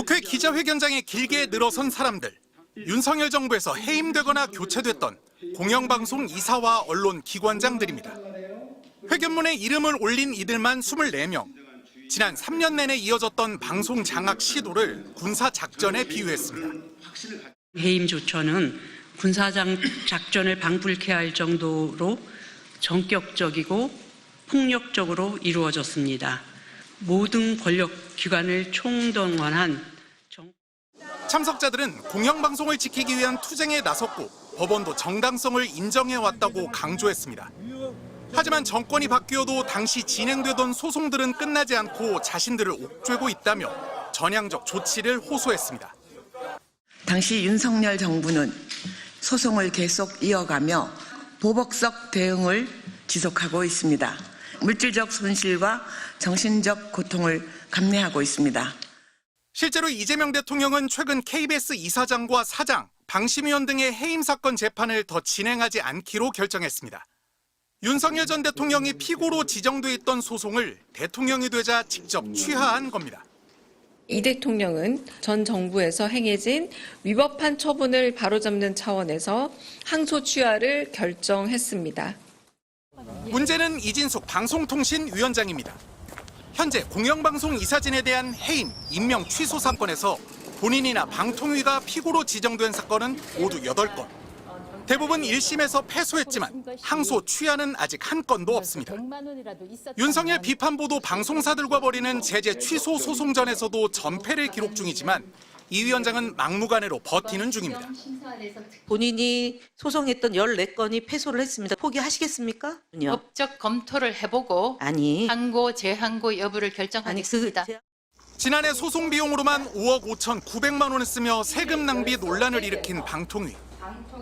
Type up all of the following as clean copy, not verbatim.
국회 기자회견장에 길게 늘어선 사람들. 윤석열 정부에서 해임되거나 교체됐던 공영방송 이사와 언론 기관장들입니다. 회견문에 이름을 올린 이들만 24명. 지난 3년 내내 이어졌던 방송 장악 시도를 군사작전에 비유했습니다. 해임 조처는 군사작전을 방불케 할 정도로 전격적이고 폭력적으로 이루어졌습니다. 모든 권력기관을 총동원한 참석자들은 공영방송을 지키기 위한 투쟁에 나섰고 법원도 정당성을 인정해왔다고 강조했습니다. 하지만 정권이 바뀌어도 당시 진행되던 소송들은 끝나지 않고 자신들을 옥죄고 있다며 전향적 조치를 호소했습니다. 당시 윤석열 정부는 소송을 계속 이어가며 보복적 대응을 지속하고 있습니다. 물질적 손실과 정신적 고통을 감내하고 있습니다. 실제로 이재명 대통령은 최근 KBS 이사장과 사장, 방심위원 등의 해임 사건 재판을 더 진행하지 않기로 결정했습니다. 윤석열 전 대통령이 피고로 지정돼 있던 소송을 대통령이 되자 직접 취하한 겁니다. 이 대통령은 전 정부에서 행해진 위법한 처분을 바로잡는 차원에서 항소 취하를 결정했습니다. 문제는 이진숙 방송통신위원장입니다. 현재 공영방송 이사진에 대한 해임, 임명 취소 사건에서 본인이나 방통위가 피고로 지정된 사건은 모두 8건. 대부분 1심에서 패소했지만 항소 취하는 아직 한 건도 없습니다. 윤석열 비판 보도 방송사들과 벌이는 제재 취소 소송전에서도 전패를 기록 중이지만 이 위원장은 막무가내로 버티는 중입니다. 본인이 소송했던 14건이 패소를 했습니다. 포기하시겠습니까? 법적 검토를 해보고 항고, 재항고 여부를 결정하겠습니다. 지난해 소송 비용으로만 5억 5,900만 원을 쓰며 세금 낭비 논란을 일으킨 방통위.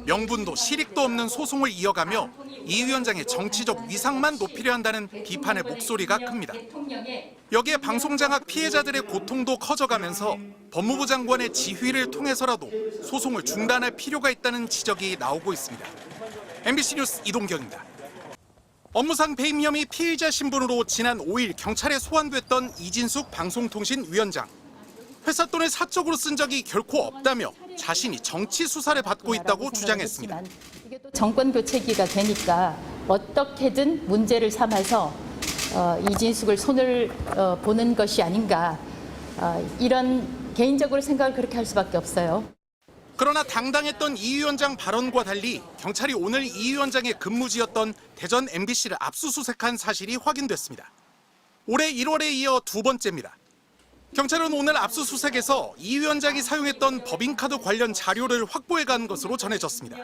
명분도 실익도 없는 소송을 이어가며 이 위원장의 정치적 위상만 높이려 한다는 비판의 목소리가 큽니다. 여기에 방송장악 피해자들의 고통도 커져가면서 법무부 장관의 지휘를 통해서라도 소송을 중단할 필요가 있다는 지적이 나오고 있습니다. MBC 뉴스 이동경입니다. 업무상 배임 혐의 피의자 신분으로 지난 5일 경찰에 소환됐던 이진숙 방송통신위원장. 회사 돈을 사적으로 쓴 적이 결코 없다며 자신이 정치 수사를 받고 있다고 주장했습니다. 정권 교체기가 되니까 어떻게든 문제를 삼아서 이진숙을 손을 보는 것이 아닌가, 이런 개인적으로 생각을 그렇게 할 수밖에 없어요. 그러나 당당했던 이 위원장 발언과 달리 경찰이 오늘 이 위원장의 근무지였던 대전 MBC를 압수수색한 사실이 확인됐습니다. 올해 1월에 이어 두 번째입니다. 경찰은 오늘 압수수색에서 이 위원장이 사용했던 법인카드 관련 자료를 확보해간 것으로 전해졌습니다.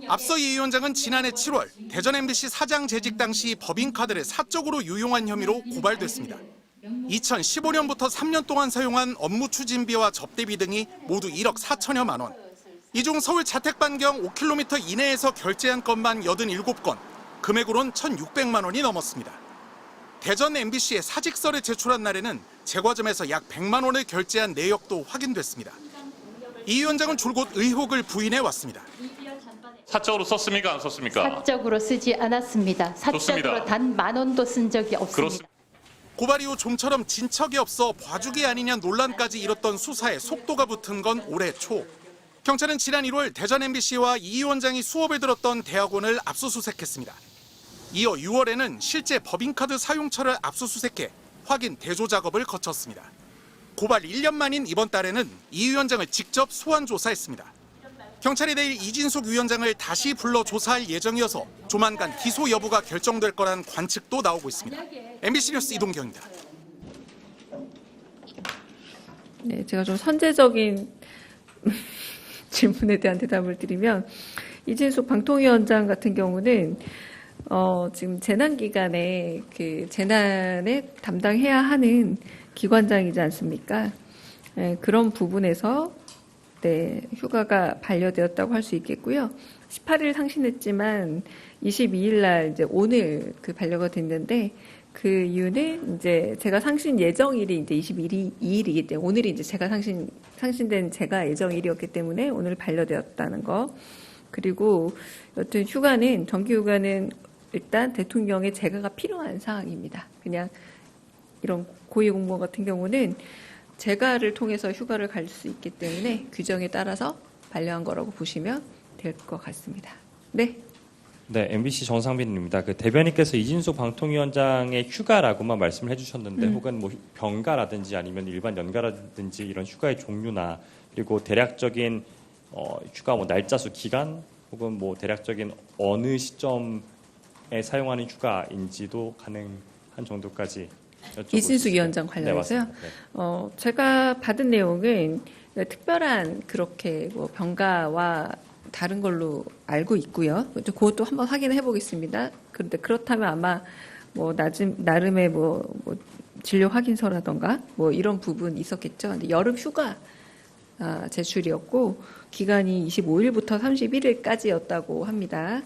앞서 이 위원장은 지난해 7월 대전 MBC 사장 재직 당시 법인카드를 사적으로 유용한 혐의로 고발됐습니다. 2015년부터 3년 동안 사용한 업무 추진비와 접대비 등이 모두 1억 4천여만 원. 이 중 서울 자택 반경 5km 이내에서 결제한 건만 87건, 금액으로는 1,600만 원이 넘었습니다. 대전 MBC에 사직서를 제출한 날에는 제과점에서 약 100만 원을 결제한 내역도 확인됐습니다. 이 위원장은 줄곧 의혹을 부인해 왔습니다. 사적으로 썼습니까? 안 썼습니까? 사적으로 쓰지 않았습니다. 사적으로 단 10,000원도 쓴 적이 없습니다. 고발 이후 좀처럼 진척이 없어 봐주기 아니냐 논란까지 일었던 수사에 속도가 붙은 건 올해 초. 경찰은 지난 1월 대전 MBC와 이 위원장이 수업에 들었던 대학원을 압수수색했습니다. 이어 6월에는 실제 법인카드 사용처를 압수수색해 확인 대조 작업을 거쳤습니다. 고발 1년 만인 이번 달에는 이 위원장을 직접 소환 조사했습니다. 경찰이 내일 이진숙 위원장을 다시 불러 조사할 예정이어서 조만간 기소 여부가 결정될 거란 관측도 나오고 있습니다. MBC 뉴스 이동경입니다. 네, 제가 좀 선제적인 질문에 대한 대답을 드리면, 이진숙 방통위원장 같은 경우는 지금 재난 기간에 재난에 담당해야 하는 기관장이지 않습니까? 그런 부분에서 휴가가 반려되었다고 할 수 있겠고요. 18일 상신했지만 22일 날 이제 오늘 반려가 됐는데, 그 이유는 이제 제가 상신 예정일이 이제 22일이기 때문에, 오늘이 이제 제가 상신된 제가 예정일이었기 때문에 오늘 반려되었다는 거. 그리고 여튼 휴가는, 정기 휴가는 일단 대통령의 재가가 필요한 상황입니다. 그냥 이런 고위공무원 같은 경우는 재가를 통해서 휴가를 갈 수 있기 때문에 규정에 따라서 반려한 거라고 보시면 될 것 같습니다. 네. 네, MBC 정상빈입니다. 그 대변인께서 이진숙 방통위원장의 휴가라고만 말씀을 해주셨는데 혹은 뭐 병가라든지 아니면 일반 연가라든지 이런 휴가의 종류나 그리고 대략적인 휴가 뭐 날짜 수 기간 혹은 뭐 대략적인 어느 시점에 사용하는 휴가인지도 가능한 정도까지 여쭤보겠습니다. 이진숙 위원장 관련해서요. 네, 맞습니다. 제가 받은 내용은 특별한 그렇게 뭐 병가와 다른 걸로 알고 있고요. 그것도 한번 확인해 보겠습니다. 그런데 그렇다면 아마 뭐 나름의 뭐 진료 확인서라던가 뭐 이런 부분 있었겠죠. 근데 여름 휴가 제출이었고 기간이 25일부터 31일까지였다고 합니다.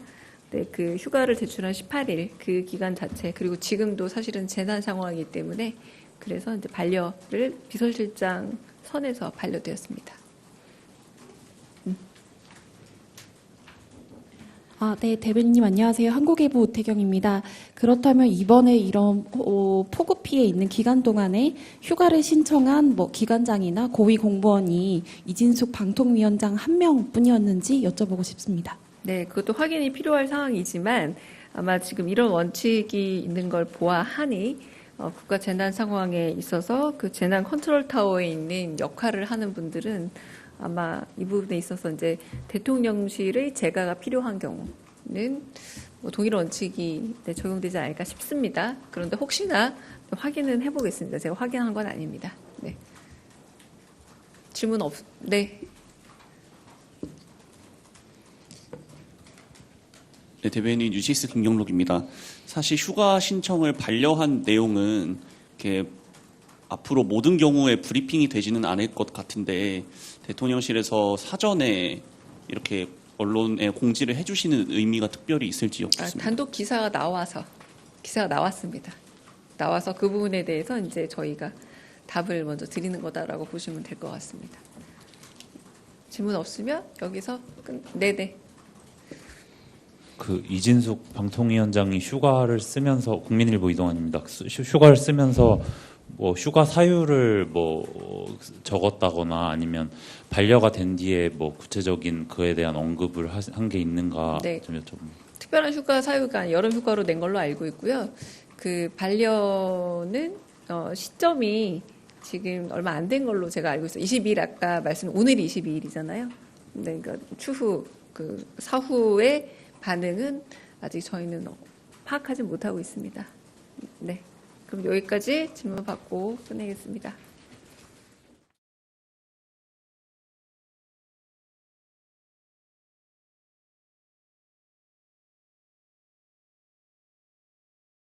네, 그 휴가를 제출한 18일 그 기간 자체 그리고 지금도 사실은 재난 상황이기 때문에 그래서 이제 반려를 비서실장 선에서 반려되었습니다. 네, 대변인님 안녕하세요. 한국일보 오태경입니다. 그렇다면 이번에 이런 폭우 피해 있는 기간 동안에 휴가를 신청한 뭐 기관장이나 고위 공무원이 이진숙 방통위원장 한 명뿐이었는지 여쭤보고 싶습니다. 네, 그것도 확인이 필요할 상황이지만 아마 지금 이런 원칙이 있는 걸 보아하니 국가 재난 상황에 있어서 그 재난 컨트롤 타워에 있는 역할을 하는 분들은 아마 이 부분에 있어서 이제 대통령실의 재가가 필요한 경우는 뭐 동일 원칙이 적용되지 않을까 싶습니다. 그런데 혹시나 확인은 해보겠습니다. 제가 확인한 건 아닙니다. 네. 질문 네. 네, 대변인 뉴시스 김경록입니다. 사실 휴가 신청을 반려한 내용은 이렇게 앞으로 모든 경우에 브리핑이 되지는 않을 것 같은데 대통령실에서 사전에 이렇게 언론에 공지를 해주시는 의미가 특별히 있을지 여쭙습니다. 단독 기사가 나왔습니다. 나와서 그 부분에 대해서 이제 저희가 답을 먼저 드리는 거다라고 보시면 될 것 같습니다. 질문 없으면 여기서 네네. 그 이진숙 방통위원장이 휴가를 쓰면서 국민일보 이동환입니다. 휴가를 쓰면서 뭐 휴가 사유를 뭐 적었다거나 아니면 반려가 된 뒤에 뭐 구체적인 그에 대한 언급을 한 게 있는가 네. 좀 여쭤봅니다. 특별한 휴가 사유가 여름 휴가로 낸 걸로 알고 있고요. 그 반려는 시점이 지금 얼마 안 된 걸로 제가 알고 있어요. 22일 아까 오늘이 22일이잖아요. 네, 그러니까 추후 그 사후의 반응은 아직 저희는 파악하지 못하고 있습니다. 네. 그럼 여기까지 질문 받고 끝내겠습니다.